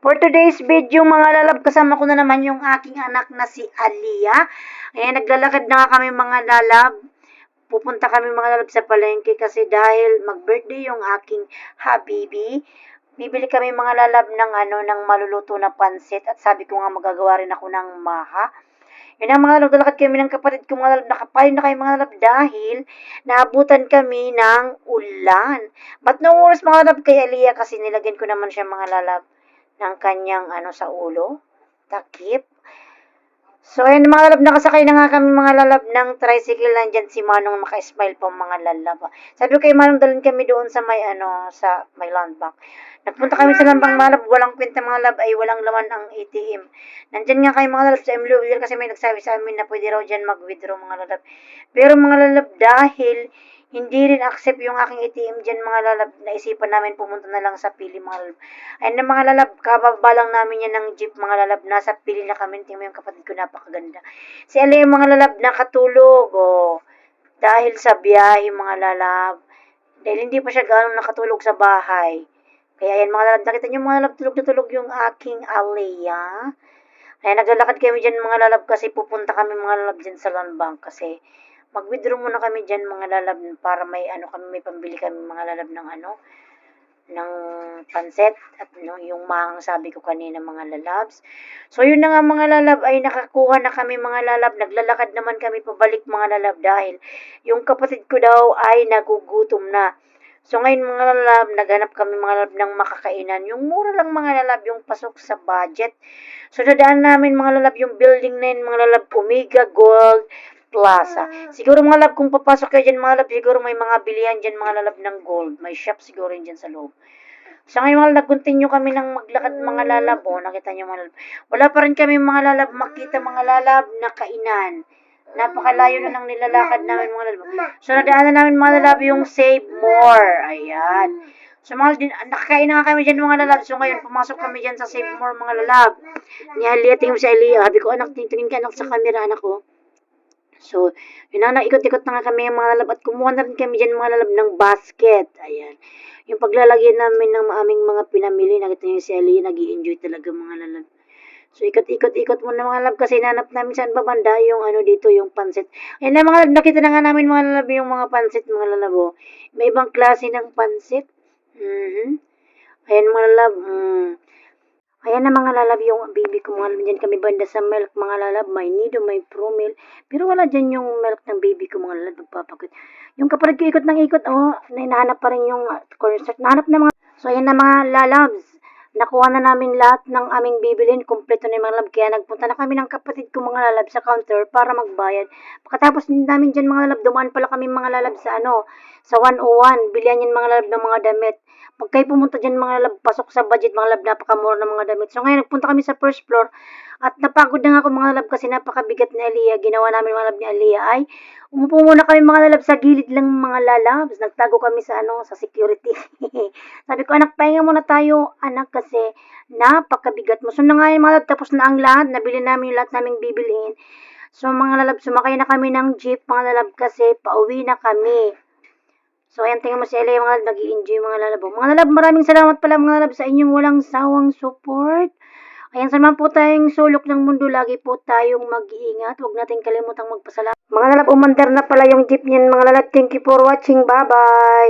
For today's video mga lalab, kasama ko na naman yung aking anak na si Aliyah. Ayan, naglalakad na nga kami mga lalab. Pupunta kami mga lalab sa palengke kasi dahil mag-birthday yung aking habibi. Bibili kami mga lalab ng maluluto na pansit at sabi ko nga magagawa rin ako ng maha. Yun ang mga lalab, lalakad kami ng kapatid ko mga lalab, nakapayo na kayo mga lalab dahil naabutan kami ng ulan. Ba't nung oras mga lalab kay Aliyah kasi nilagyan ko naman siya mga lalab ng kanyang sa ulo, takip. So, ayun mga lalab, nakasakay na nga kami mga lalab ng tricycle. Nandyan si Manong maka-smile pa mga lalab. Sabi ko kay Manong, dalhin kami doon sa may landbank. Nagpunta kami sa landbank mga lalab, walang kwenta mga lalab, ay walang laman ang ATM. Nandyan nga kayo mga lalab sa MLOL kasi may nagsabi sa amin na pwede raw dyan mag-withdraw mga lalab. Pero mga lalab, dahil hindi rin accept yung aking ATM dyan mga lalab, naisipan namin pumunta na lang sa Pili mga lalab. Ayun na mga lalab, kababa lang namin yan ng jeep mga lalab, nasa Pili na kami. Tingnan mo yung kapatid ko, napakaganda. Si Ali mga lalab nakatulog, dahil sa biyahe mga lalab, dahil hindi pa siya gano'ng nakatulog sa bahay. Kaya yan mga lalab, nakita nyo mga lalab, tulog na tulog yung aking Aliyah. Kaya naglalakad kami dyan mga lalab kasi pupunta kami mga lalab dyan sa land bank kasi mag-withdraw muna kami dyan mga lalab para may may pambili kami mga lalab ng panset at yung mahang sabi ko kanina mga lalabs. So yun na nga mga lalab, ay nakakuha na kami mga lalab, naglalakad naman kami pabalik mga lalab dahil yung kapatid ko daw ay nagugutom na. So ngayon mga lalab, naghanap kami mga lalab ng makakainan. Yung mura lang mga lalab, yung pasok sa budget. So dadaan namin mga lalab yung building na yun mga lalab, Omega Gold Plaza. Siguro mga lab, kung papasok kayo dyan mga lab, siguro may mga bilihan dyan mga lalab ng gold. May shop siguro dyan sa loob. Sa ngayon mga lalab, continue kami ng maglakad mga lalab. Nakita nyo mga lalab. Wala pa rin kami mga lalab makita mga lalab na kainan. Napakalayo na ng nilalakad namin mga lalab. So nadaanan namin mga lalab yung Save More. Ayan. So nakakain na nga kami dyan mga lalab. So ngayon pumasok kami dyan sa Save More mga lalab. Ni Aliyah, tingin mo si Aliyah. Sabi ko, anak, tingin ka anak sa camera, anak ko. So, yun na, ikot-ikot na nga kami mga lalab at kumuha na rin kami dyan mga lalab ng basket. Ayan. Yung paglalagyan namin ng aming mga pinamili, nakita niyo si Ali, nag-i-enjoy talaga mga lalab. So, ikot-ikot muna mga lalab kasi nanap namin saan babanda yung dito, yung pansit. Ayan na mga lalab, nakita na nga namin mga lalab yung mga pansit mga lalab. May ibang klase ng pansit. Ayan mga lalab, Ayan na mga lalab yung baby ko mga lalab. Dyan kami banda sa milk mga lalab. May nido, may promil. Pero wala dyan yung milk ng baby ko mga lalab. Magpapagod. Yung kapatid ko ikot ng ikot. Nahanap pa rin yung cornstarch. Nahanap na mga. So ayan na mga lalabs. Nakuha na namin lahat ng aming bibilin. Kompleto na yung mga lalab. Kaya nagpunta na kami ng kapatid ko mga lalab sa counter para magbayad. Pagkatapos namin dyan mga lalab, dumaan pala kami mga lalab sa sa 101. Bilihan yan mga lalab ng mga damit. Pag kayo pumunta dyan mga lalab, pasok sa budget mga lalab, napakamura ng mga damit. So ngayon, nagpunta kami sa first floor at napagod na nga ako mga lalab kasi napakabigat ni Aliyah. Ginawa namin mga lalab ni Aliyah ay umupo muna kami mga lalab sa gilid lang mga lalab. Nagtago kami sa sa security. Sabi ko, anak, pahinga muna tayo, anak, kasi napakabigat mo. So na nga yun mga lalab, tapos na ang lahat. Nabili namin yung lahat naming bibiliin. So mga lalab, sumakay na kami ng jeep mga lalab kasi pauwi na kami. So, ayan, tingnan mo si Ella, mga lalab, nag-i-enjoy mga lalab. Mga lalab, maraming salamat pala mga lalab sa inyong walang sawang support. Ayan, sa naman po tayong sulok ng mundo, lagi po tayong mag-iingat. Huwag natin kalimutang magpasalamat. Mga lalab, umandar na pala yung jeep niyan mga lalab. Thank you for watching. Bye-bye!